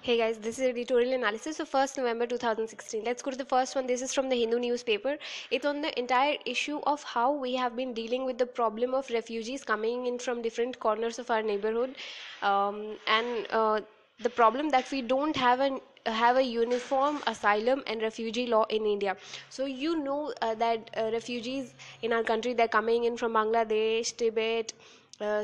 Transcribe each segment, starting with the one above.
Hey guys, this is editorial analysis of 1st November 2016. Let's go to the first one. This is from the Hindu newspaper. It's on the entire issue of how we have been dealing with the problem of refugees coming in from different corners of our neighborhood, and the problem that we don't have a uniform asylum and refugee law in India. So that refugees in our country, they're coming in from Bangladesh, Tibet,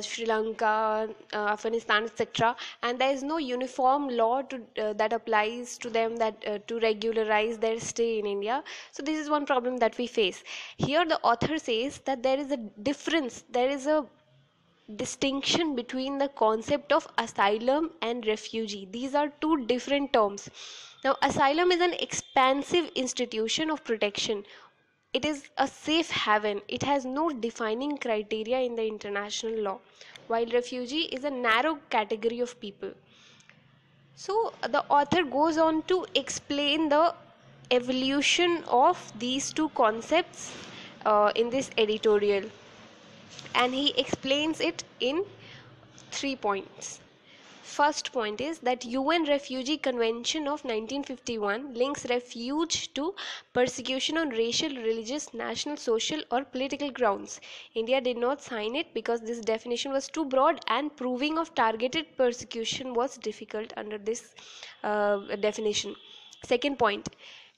Sri Lanka, Afghanistan, etc. And there is no uniform law that applies to them to regularize their stay in India. So this is one problem that we face. Here, the author says that there is a difference. There is a distinction between the concept of asylum and refugee. These are two different terms. Now, asylum is an expansive institution of protection. It is a safe haven. It has no defining criteria in the international law, while refugee is a narrow category of people. So the author goes on to explain the evolution of these two concepts in this editorial, and he explains it in 3 points. First point is that UN Refugee Convention of 1951 links refuge to persecution on racial, religious, national, social or political grounds. India did not sign it because this definition was too broad and proving of targeted persecution was difficult under this definition. Second point,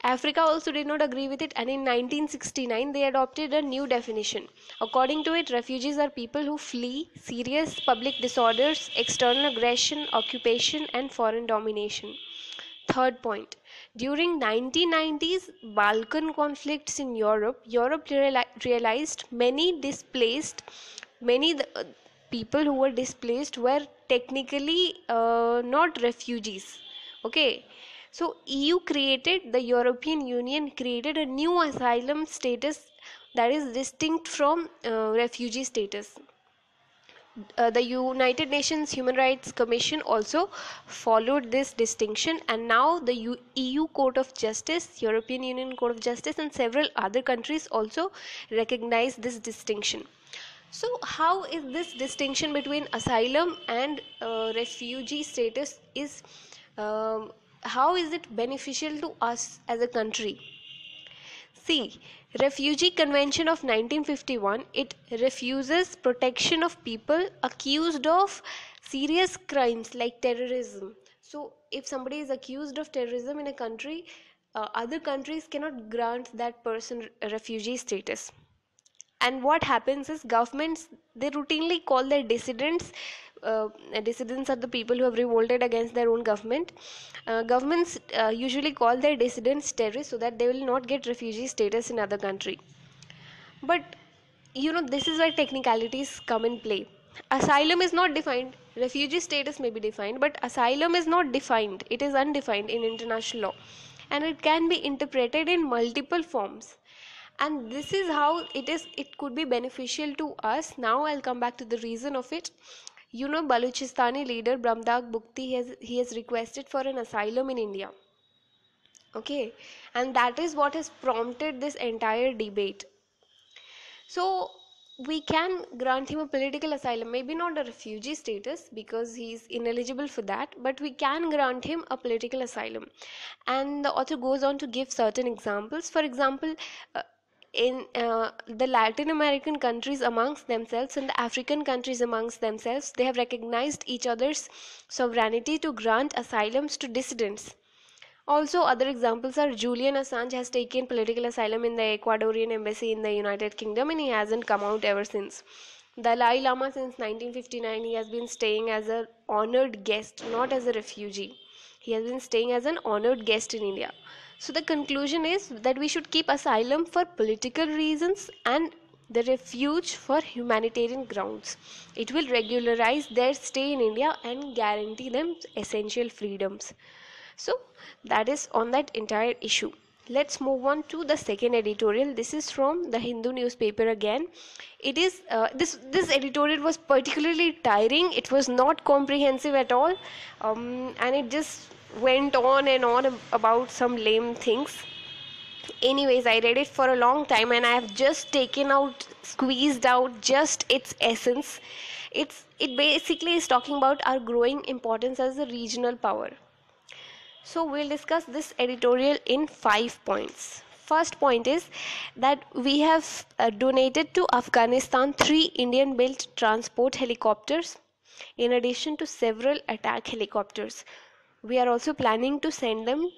Africa also did not agree with it, and in 1969 they adopted a new definition. According to it, refugees are people who flee serious public disorders, external aggression, occupation and foreign domination. Third point, during 1990s Balkan conflicts in Europe realized many people who were displaced were technically not refugees. Okay, so the European Union created a new asylum status that is distinct from refugee status. The United Nations Human Rights Commission also followed this distinction, and now the EU Court of Justice, European Union Court of Justice and several other countries also recognize this distinction. So how is this distinction between asylum and refugee status how is it beneficial to us as a country? See, Refugee Convention of 1951, it refuses protection of people accused of serious crimes like terrorism. So if somebody is accused of terrorism in a country, other countries cannot grant that person refugee status. And what happens is governments, they routinely call their dissidents dissidents are the people who have revolted against their own government. Governments usually call their dissidents terrorists so that they will not get refugee status in other country. But this is where technicalities come in play. Asylum is not defined. Refugee status may be defined, but asylum is not defined. It is undefined in international law, and it can be interpreted in multiple forms. And this is how it could be beneficial to us. Now I'll come back to the reason of it. Baluchistani leader Brahmdag Bukti, he has requested for an asylum in India. Okay, and that is what has prompted this entire debate. So we can grant him a political asylum, maybe not a refugee status because he's ineligible for that, but we can grant him a political asylum. And the author goes on to give certain examples. For example, in the Latin American countries amongst themselves and the African countries amongst themselves, they have recognized each other's sovereignty to grant asylums to dissidents. Also, other examples are Julian Assange has taken political asylum in the Ecuadorian embassy in the United Kingdom and he hasn't come out ever since. Dalai Lama, since 1959, he has been staying as an honored guest, not as a refugee. He has been staying as an honored guest in India. So the conclusion is that we should keep asylum for political reasons and the refuge for humanitarian grounds. It will regularize their stay in India and guarantee them essential freedoms. So that is on that entire issue. Let's move on to the second editorial. This is from the Hindu newspaper again. It is this editorial was particularly tiring. It was not comprehensive at all, and it just went on and on about some lame things. Anyways, I read it for a long time and I have just squeezed out just its essence. It basically is talking about our growing importance as a regional power. So we'll discuss this editorial in 5 points. First point is that we have donated to Afghanistan 3 Indian-built transport helicopters in addition to several attack helicopters. We are also planning to send them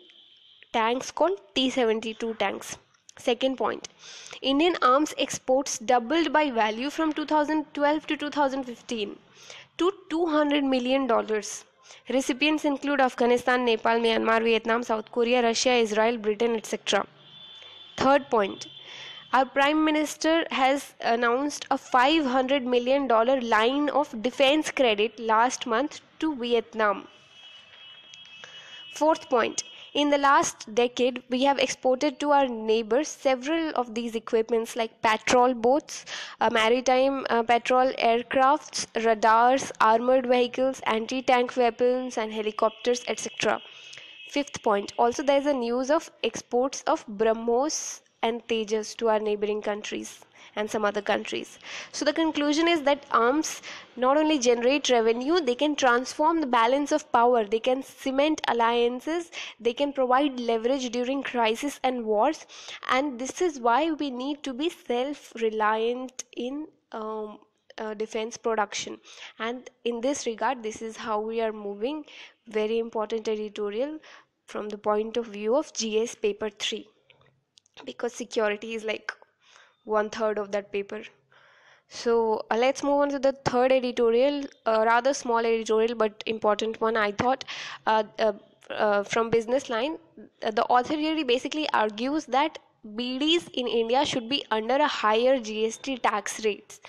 tanks called T-72 tanks. Second point, Indian arms exports doubled by value from 2012 to 2015 to $200 million. Recipients include Afghanistan, Nepal, Myanmar, Vietnam, South Korea, Russia, Israel, Britain, etc. Third point, our Prime Minister has announced a $500 million line of defense credit last month to Vietnam. Fourth point, in the last decade, we have exported to our neighbors several of these equipments like patrol boats, maritime patrol aircrafts, radars, armored vehicles, anti-tank weapons and helicopters, etc. Fifth point, also there is a news of exports of BrahMos and Tejas to our neighboring countries and some other countries. So the conclusion is that arms not only generate revenue, they can transform the balance of power, they can cement alliances, they can provide leverage during crisis and wars, and this is why we need to be self-reliant in defense production. And in this regard, this is how we are moving. Very important editorial from the point of view of GS paper 3, because security is like 1/3 of that paper. So let's move on to the third editorial, a rather small editorial but important one, I thought. From Business Line, the author really basically argues that BDs in India should be under a higher GST tax rates.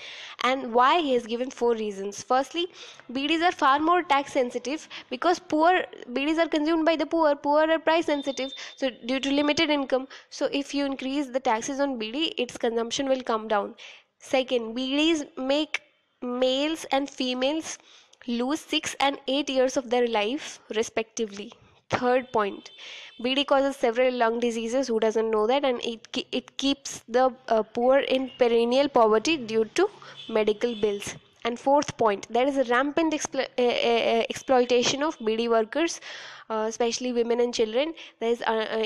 And why? He has given 4 reasons. Firstly, BDs are far more tax sensitive because BDs are consumed by the poor are price sensitive. So due to limited income, so if you increase the taxes on BD, its consumption will come down. Second, BDs make males and females lose 6 and 8 years of their life respectively. Third point, BD causes several lung diseases, who doesn't know that, and it keeps the poor in perennial poverty due to medical bills. And fourth point, there is a rampant exploitation of BD workers, especially women and children. There is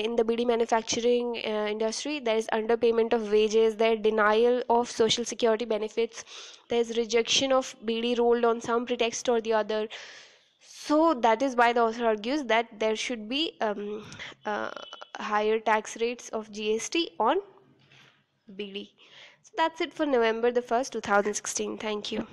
in the BD manufacturing industry, there is underpayment of wages, there is denial of social security benefits, there is rejection of BD rolled on some pretext or the other. So that is why the author argues that there should be higher tax rates of GST on BD. So that's it for November the 1st, 2016. Thank you.